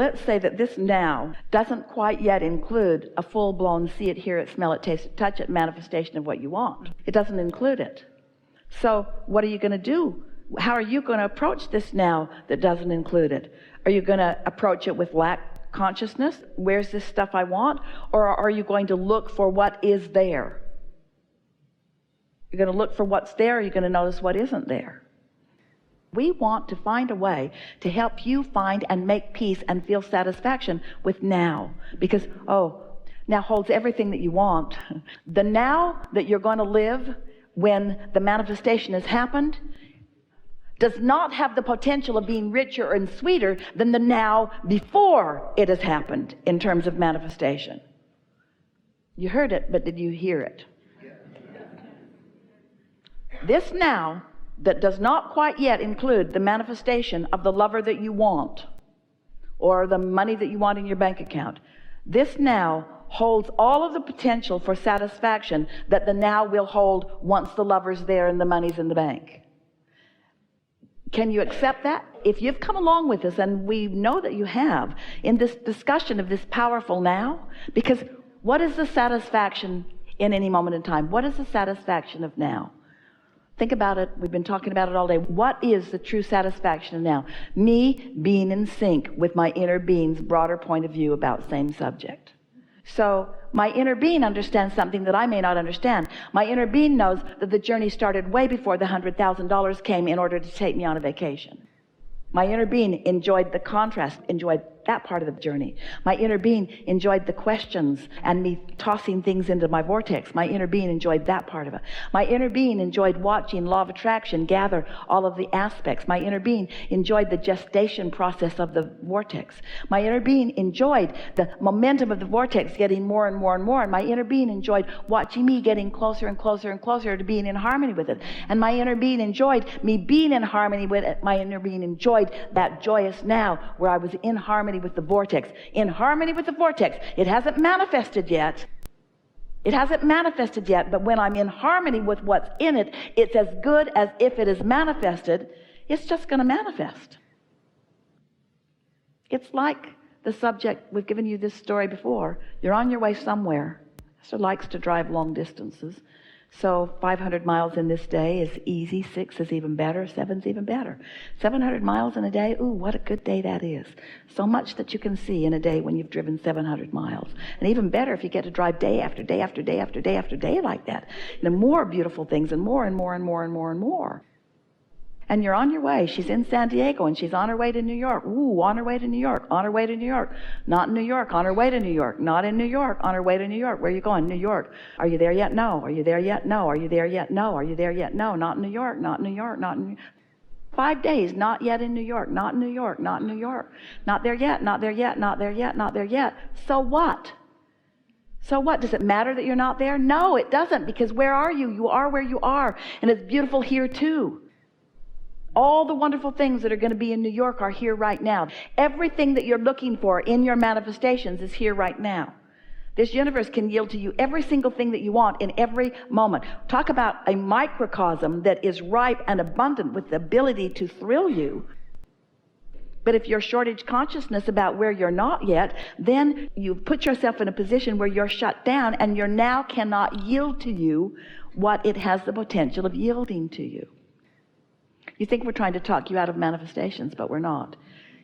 Let's say that this now doesn't quite yet include a full-blown see it, hear it, smell it, taste it, touch it manifestation of what you want. It doesn't include it. So what are you going to do? How are you going to approach this now that doesn't include it? Are you going to approach it with lack consciousness? Where's this stuff I want? Or are you going to look for what is there? You're going to look for what's there, or you're going to notice what isn't there. We want to find a way to help you find and make peace and feel satisfaction with now. Because, now holds everything that you want. The now that you're going to live when the manifestation has happened does not have the potential of being richer and sweeter than the now before it has happened in terms of manifestation. You heard it, but did you hear it? This now that does not quite yet include the manifestation of the lover that you want or the money that you want in your bank account. This now holds all of the potential for satisfaction that the now will hold once the lover's there and the money's in the bank. Can you accept that? If you've come along with us, and we know that you have, in this discussion of this powerful now, because what is the satisfaction in any moment in time? What is the satisfaction of now? Think about it. We've been talking about it all day. What is the true satisfaction of now? Me being in sync with my inner being's broader point of view about same subject. So my inner being understands something that I may not understand. My inner being knows that the journey started way before the $100,000 came in order to take me on a vacation. My inner being enjoyed the contrast, enjoyed that part of the journey. My inner being enjoyed the questions and me tossing things into my vortex. My inner being enjoyed that part of it. My inner being enjoyed watching law of attraction gather all of the aspects. My inner being enjoyed the gestation process of the vortex. My inner being enjoyed the momentum of the vortex getting more and more and more. And my inner being enjoyed watching me getting closer and closer and closer to being in harmony with it. And my inner being enjoyed me being in harmony with it. My inner being enjoyed that joyous now where I was in harmony with the vortex. In harmony with the vortex. It hasn't manifested yet. It hasn't manifested yet, but when I'm in harmony with what's in it, it's as good as if it is manifested. It's just going to manifest. It's like the subject, we've given you this story before. You're on your way somewhere. Esther likes to drive long distances. So 500 miles in this day is easy. 6 is even better. 7's even better. 700 miles in a day, ooh, what a good day that is. So much that you can see in a day when you've driven 700 miles. And even better if you get to drive day after day after day after day after day like that. And more beautiful things and more and more and more and more and more. And you're on your way. She's in San Diego and she's on her way to New York. Ooh, on her way to New York, on her way to New York. Not in New York, on her way to New York. Not in New York, on her way to New York. Where are you going? New York. Are you there yet? No. Are you there yet? No. Are you there yet? No. Are you there yet? No. Not in New York, not in New York, not in New York. 5 days, not yet in New York, not in New York, not in New York. Not there yet, not there yet, not there yet, not there yet. So what? So what? Does it matter that you're not there? No, it doesn't, because where are you? You are where you are. And it's beautiful here too. All the wonderful things that are going to be in New York are here right now. Everything that you're looking for in your manifestations is here right now. This universe can yield to you every single thing that you want in every moment. Talk about a microcosm that is ripe and abundant with the ability to thrill you. But if you're shortage consciousness about where you're not yet, then you put yourself in a position where you're shut down and your now cannot yield to you what it has the potential of yielding to you. You think we're trying to talk you out of manifestations, but we're not.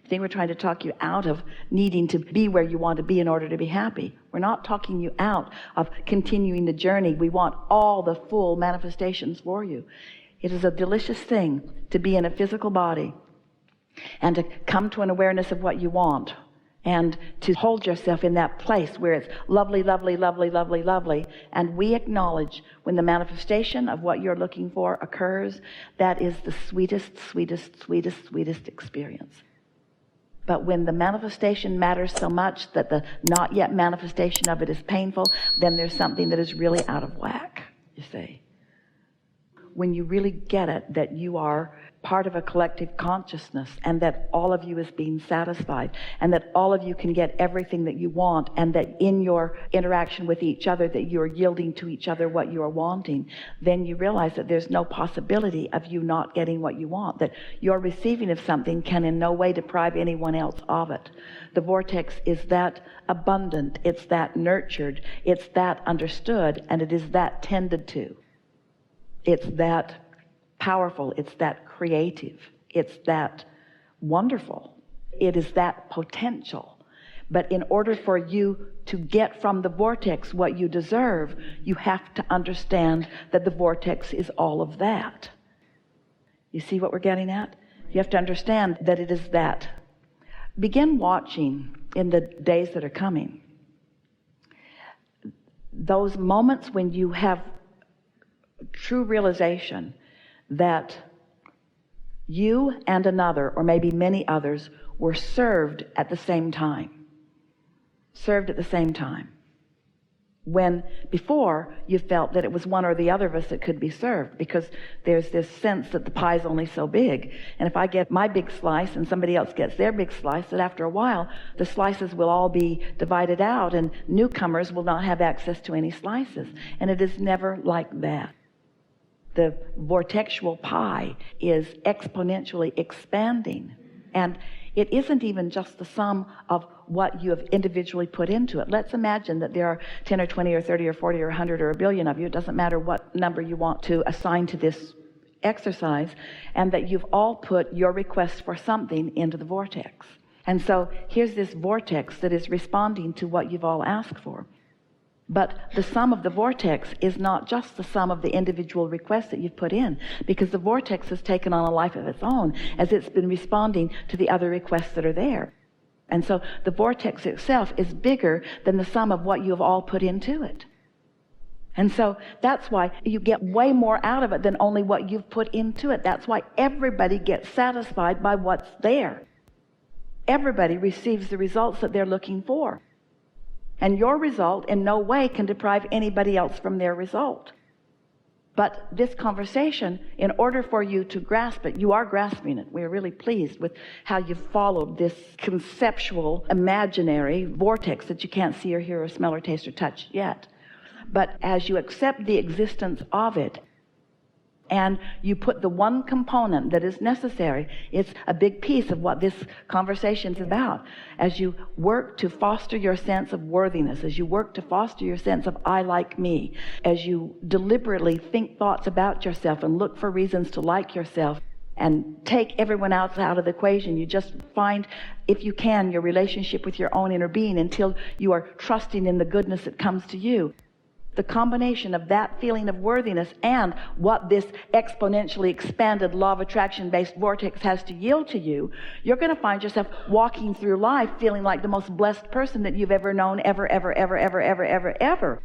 You think we're trying to talk you out of needing to be where you want to be in order to be happy. We're not talking you out of continuing the journey. We want all the full manifestations for you. It is a delicious thing to be in a physical body and to come to an awareness of what you want and to hold yourself in that place where it's lovely, lovely, lovely, lovely, lovely. And we acknowledge when the manifestation of what you're looking for occurs, that is the sweetest, sweetest, sweetest, sweetest experience. But when the manifestation matters so much that the not yet manifestation of it is painful, then there's something that is really out of whack, you see. when you really get it, that you are part of a collective consciousness, and that all of you is being satisfied, and that all of you can get everything that you want, and that in your interaction with each other that you're yielding to each other what you are wanting, then you realize that there's no possibility of you not getting what you want, that your receiving of something can in no way deprive anyone else of it. The vortex is that abundant, it's that nurtured, it's that understood, and it is that tended to. It's that powerful, it's that creative, it's that wonderful, it is that potential. But in order for you to get from the vortex what you deserve, you have to understand that the vortex is all of that. You see what we're getting at? You have to understand that it is that. Begin watching in the days that are coming those moments when you have true realization that you and another, or maybe many others, were served at the same time. Served at the same time. When before you felt that it was one or the other of us that could be served, because there's this sense that the pie's only so big, and if I get my big slice and somebody else gets their big slice, that after a while the slices will all be divided out and newcomers will not have access to any slices. And it is never like that. The vortexual pie is exponentially expanding, and it isn't even just the sum of what you have individually put into it. Let's imagine that there are 10 or 20 or 30 or 40 or 100 or a billion of you. It doesn't matter what number you want to assign to this exercise, and that you've all put your request for something into the vortex. And so here's this vortex that is responding to what you've all asked for. But the sum of the vortex is not just the sum of the individual requests that you've put in, because the vortex has taken on a life of its own as it's been responding to the other requests that are there. And so the vortex itself is bigger than the sum of what you have all put into it. And so that's why you get way more out of it than only what you've put into it. That's why everybody gets satisfied by what's there. Everybody receives the results that they're looking for. And your result in no way can deprive anybody else from their result. But this conversation, in order for you to grasp it, you are grasping it. We are really pleased with how you've followed this conceptual, imaginary vortex that you can't see or hear or smell or taste or touch yet. But as you accept the existence of it, and you put the one component that is necessary, it's a big piece of what this conversation is about. As you work to foster your sense of worthiness, as you work to foster your sense of I like me, as you deliberately think thoughts about yourself and look for reasons to like yourself and take everyone else out of the equation, you just find, if you can, your relationship with your own inner being until you are trusting in the goodness that comes to you. The combination of that feeling of worthiness and what this exponentially expanded law of attraction based vortex has to yield to you, you're going to find yourself walking through life feeling like the most blessed person that you've ever known, ever.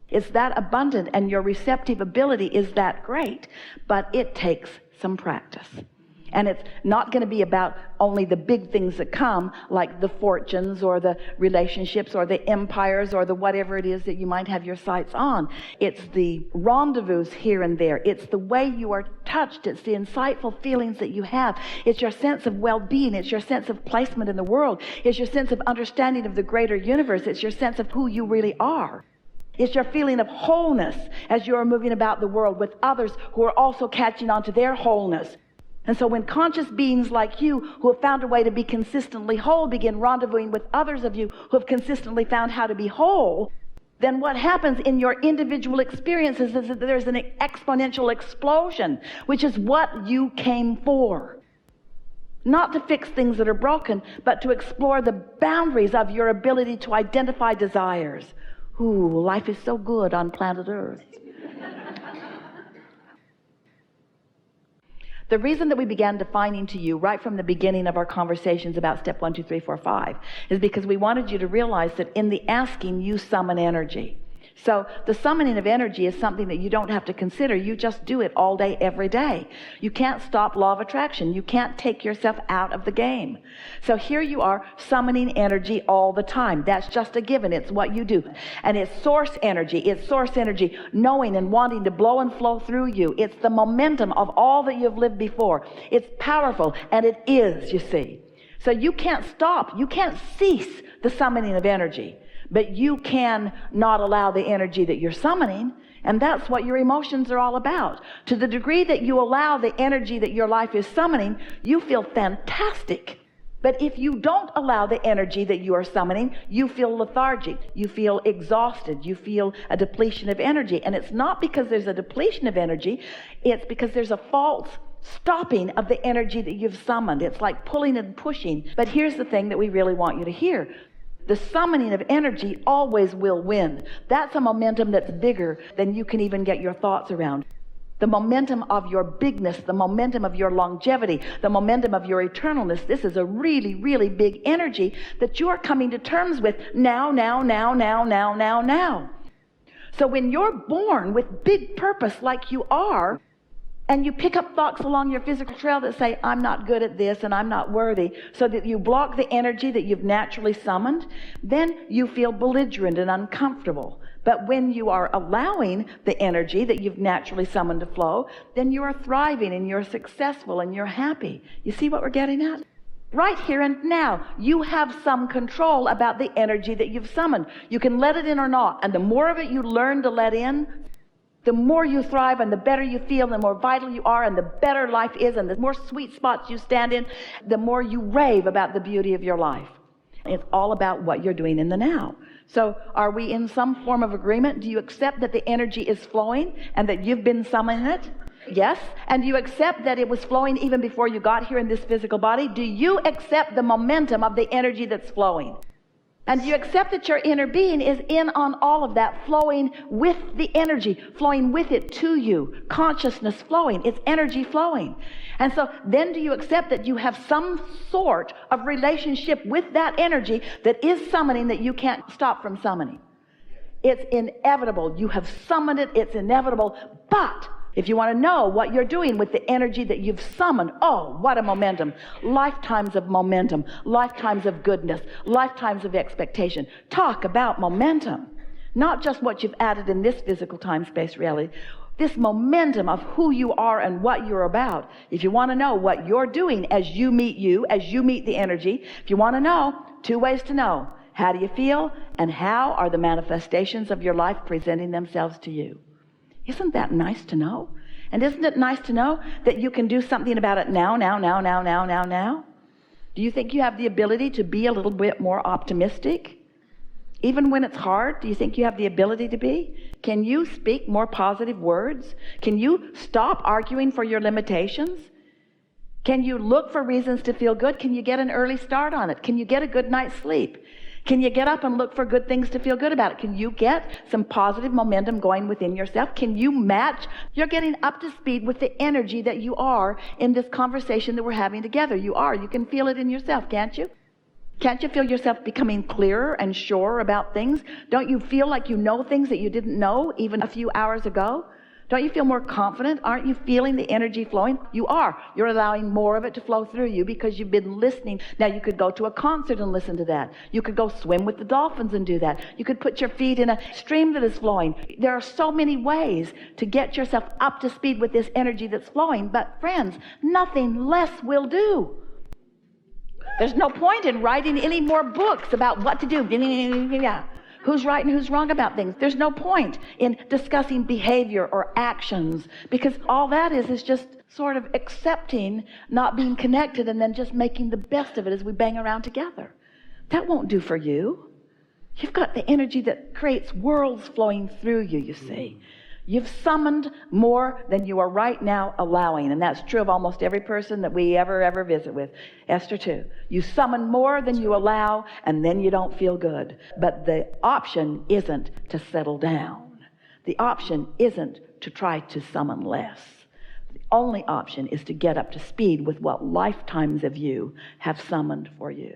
It's that abundant, and your receptive ability is that great, but it takes some practice. And it's not going to be about only the big things that come, like the fortunes or the relationships or the empires or the whatever it is that you might have your sights on. It's the rendezvous here and there. It's the way you are touched. It's the insightful feelings that you have. It's your sense of well-being. It's your sense of placement in the world. It's your sense of understanding of the greater universe. It's your sense of who you really are. It's your feeling of wholeness as you are moving about the world with others who are also catching on to their wholeness. And so when conscious beings like you, who have found a way to be consistently whole, begin rendezvousing with others of you who have consistently found how to be whole, then what happens in your individual experiences is that there's an exponential explosion, which is what you came for. Not to fix things that are broken, but to explore the boundaries of your ability to identify desires. Ooh, life is so good on planet Earth. The reason that we began defining to you right from the beginning of our conversations about step 1, 2, 3, 4, 5 is because we wanted you to realize that in the asking, you summon energy. So the summoning of energy is something that you don't have to consider. You just do it all day, every day. You can't stop law of attraction. You can't take yourself out of the game. So here you are summoning energy all the time. That's just a given. It's what you do. And it's source energy. It's source energy knowing and wanting to blow and flow through you. It's the momentum of all that you've lived before. It's powerful, and it is, you see. So you can't stop. You can't cease the summoning of energy. But you can not allow the energy that you're summoning, and that's what your emotions are all about. To the degree that you allow the energy that your life is summoning, you feel fantastic. But if you don't allow the energy that you are summoning, you feel lethargic, you feel exhausted, you feel a depletion of energy. And it's not because there's a depletion of energy, it's because there's a false stopping of the energy that you've summoned. It's like pulling and pushing. But here's the thing that we really want you to hear. The summoning of energy always will win. That's a momentum that's bigger than you can even get your thoughts around. The momentum of your bigness, the momentum of your longevity, the momentum of your eternalness. This is a really, really big energy that you are coming to terms with now. So when you're born with big purpose like you are, and you pick up thoughts along your physical trail that say, I'm not good at this and I'm not worthy, so that you block the energy that you've naturally summoned, then you feel belligerent and uncomfortable. But when you are allowing the energy that you've naturally summoned to flow, then you are thriving and you're successful and you're happy. You see what we're getting at? Right here and now, you have some control about the energy that you've summoned. You can let it in or not. And the more of it you learn to let in, the more you thrive and the better you feel, the more vital you are and the better life is, and the more sweet spots you stand in, the more you rave about the beauty of your life. It's all about what you're doing in the now. So are we in some form of agreement? Do you accept that the energy is flowing and that you've been summoning it? Yes. And do you accept that it was flowing even before you got here in this physical body? Do you accept the momentum of the energy that's flowing? And do you accept that your inner being is in on all of that, flowing with the energy, flowing with it to you, consciousness flowing, it's energy flowing. And so then do you accept that you have some sort of relationship with that energy that is summoning that you can't stop from summoning? It's inevitable. You have summoned it. It's inevitable. But if you want to know what you're doing with the energy that you've summoned, oh, what a momentum. Lifetimes of momentum, lifetimes of goodness, lifetimes of expectation. Talk about momentum. Not just what you've added in this physical time-space reality. This momentum of who you are and what you're about. If you want to know what you're doing as you meet the energy, if you want to know, two ways to know. How do you feel? And how are the manifestations of your life presenting themselves to you? Isn't that nice to know? And isn't it nice to know that you can do something about it now? Do you think you have the ability to be a little bit more optimistic? Even when it's hard, do you think you have the ability to be? Can you speak more positive words? Can you stop arguing for your limitations? Can you look for reasons to feel good? Can you get an early start on it? Can you get a good night's sleep? Can you get up and look for good things to feel good about it? Can you get some positive momentum going within yourself? Can you match? You're getting up to speed with the energy that you are in this conversation that we're having together. You are. You can feel it in yourself, can't you? Can't you feel yourself becoming clearer and surer about things? Don't you feel like you know things that you didn't know even a few hours ago? Don't you feel more confident? Aren't you feeling the energy flowing? You are. You're allowing more of it to flow through you because you've been listening. Now you could go to a concert and listen to that. You could go swim with the dolphins and do that. You could put your feet in a stream that is flowing. There are so many ways to get yourself up to speed with this energy that's flowing. But friends, nothing less will do. There's no point in writing any more books about what to do. Who's right and who's wrong about things. There's no point in discussing behavior or actions, because all that is just sort of accepting not being connected and then just making the best of it as we bang around together. That won't do for you. You've got the energy that creates worlds flowing through you, you see. You've summoned more than you are right now allowing. And that's true of almost every person that we ever visit with. Esther too. You summon more than you allow, and then you don't feel good. But the option isn't to settle down. The option isn't to try to summon less. The only option is to get up to speed with what lifetimes of you have summoned for you.